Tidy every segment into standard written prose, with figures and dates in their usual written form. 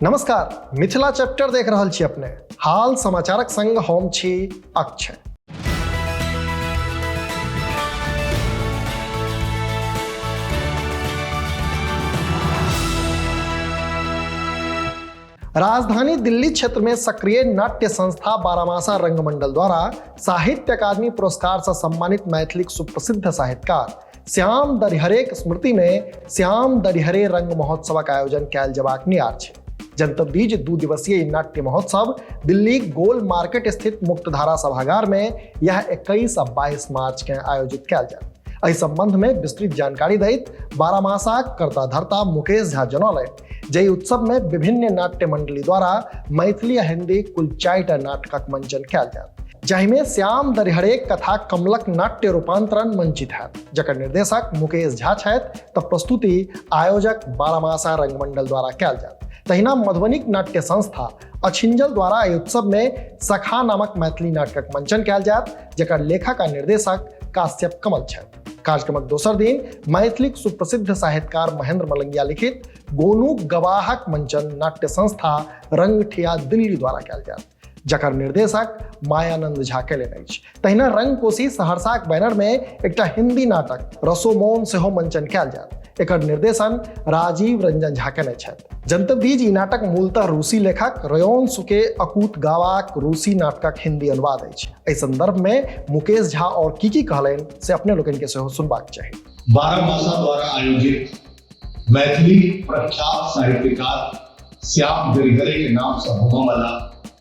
नमस्कार, मिथिला चैप्टर देख रहल छी अपने। हाल समाचारक संग हम छी अक्षय। राजधानी दिल्ली क्षेत्र में सक्रिय नाट्य संस्था बारामासा रंगमंडल द्वारा साहित्य अकादमी पुरस्कार से सम्मानित मैथिली सुप्रसिद्ध साहित्यकार श्याम दरिहरे के स्मृति में श्याम दरिहरे रंग महोत्सवक आयोजन कयल जेबाक नियार छै। जनतब बीच 2 दिवसीय नाट्य महोत्सव दिल्ली गोल मार्केट स्थित मुक्तधारा सभागार में यह 21 आ 22 मार्च के आयोजित कयल जायत। एहि संबंध में विस्तृत जानकारी दैत बारामासा कर्ता धर्ता मुकेश झा जनौलनि जे उत्सव में विभिन्न नाट्य मंडली द्वारा मैथिली आ हिंदी कुल 4टा नाटकक मंचन कयल जायत, जाहि में श्याम दरिहरे कथा कमलक नाट्य रूपांतरण मंचित है, जकर निर्देशक मुकेश झा छथि तऽ प्रस्तुति आयोजक बारामासा रंगमंडल द्वारा कयल जायत। तहिना मधुबनीक नाट्य संस्था अछिंजल द्वारा एहि उत्सव में सखा नामक मैथिली नाटकक मंचन कयल जायत, जकर लेखक आ निर्देशक काश्यप कमल छथि। कार्यक्रमक दोसर दिन मैथिलीक सुप्रसिद्ध साहित्यकार महेंद्र मलंगिया लिखित गोनू गवाहक मंचन नाट्य संस्था रंगठिया दिल्ली द्वारा कयल जायत, जकर निर्देशक मायानंद झा केलनि अछि। तहिना रंगकोशी सहरसाक बैनर में एकटा हिंदी नाटक रसोमोन सेहो मंचन कयल जायत। एकर निर्देशन राजीव रंजन झा केने छथि। जनतब बीच ई नाटक मूलतः रूसी लेखक रयोन सुके अकूत गावाक रूसी नाटकक हिंदी अनुवाद अछि। एहि संदर्भ में मुकेश झा और की कहलनि से अपने लोगन के सेहो सुनबाक चाही। बारामासा द्वारा आयोजित मैथिली प्रख्यात साहित्यकार श्याम दरिहरे के नाम से होने वाला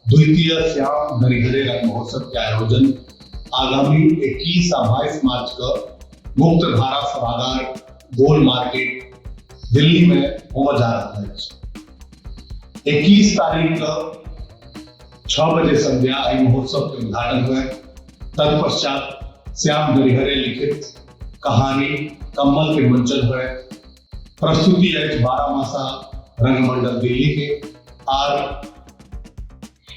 द्वितीय श्याम दरिहरे रंग महोत्सव के आयोजन आगामी 21 और 22 मार्च को मुक्तधारा सभागार गोल मार्केट दिल्ली में होने जा रहा है। 21 तारीख को 6 बजे संध्या महोत्सव के उद्घाटन हुए। तत्पश्चात श्याम दरिहरे लिखित कहानी कमल के मंचन हुए। प्रस्तुति है बारामासा रंगमंडल दिल्ली के और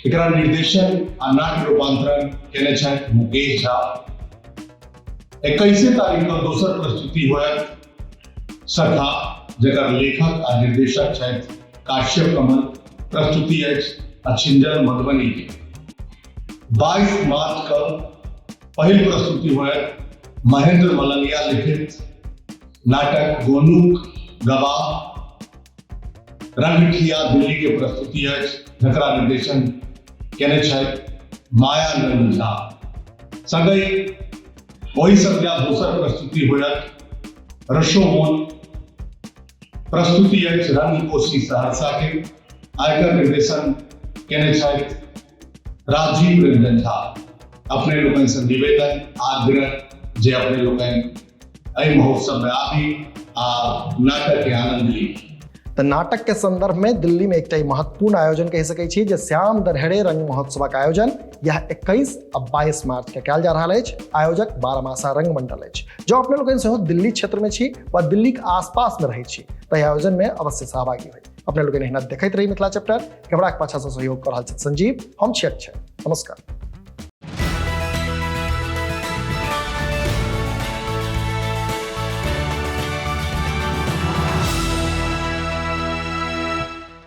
एकरा निर्देशन आ नाट्य रूपांतरण केने छथि मुकेश झा। 21 तारीख को दोसर प्रस्तुति हुए सखा, जकर लेखक आ निर्देशक छथि काश्यप कमल। प्रस्तुति अछि अछिंजल मधुबनी के। 22 मार्च को पहली प्रस्तुति हुए महेंद्र मलंगिया लिखित नाटक गोनू गवाह रंगठिया दिल्ली के। प्रस्तुति अछि जकरा निर्देशन केने छथि मायानंद झा। संगहि वही संध्या दोसर प्रस्तुति होयत रसोमोन। प्रस्तुति अछि रंगकोशी सहरसा के। आयकर निर्देशन केने छथि राजीव रंजन झा। अपने लोगन से निवेदन आग्रह जे अपने लोगन एहि महोत्सव में आबी आ नाटक के आनंद ली। तो नाटक के संदर्भ में दिल्ली में एक महत्वपूर्ण आयोजन कह सकै छी जे श्याम दरिहरे रंग महोत्सवक आयोजन यह 21 और 22 मार्च के कयल जा रहल अछि। आयोजक बारामासा रंगमंडल अछि। जो अपने लोगन सेहो दिल्ली क्षेत्र में छी वा दिल्ली के आसपास में रहै छी तऽ आयोजन में अवश्य सहभागी होइ। अपने लोगन एहिना देखैत रही मिथिला चैप्टर। कैमरा के पाछा से सहयोग कर रहल छथि संजीव। हम छी अक्षय। नमस्कार।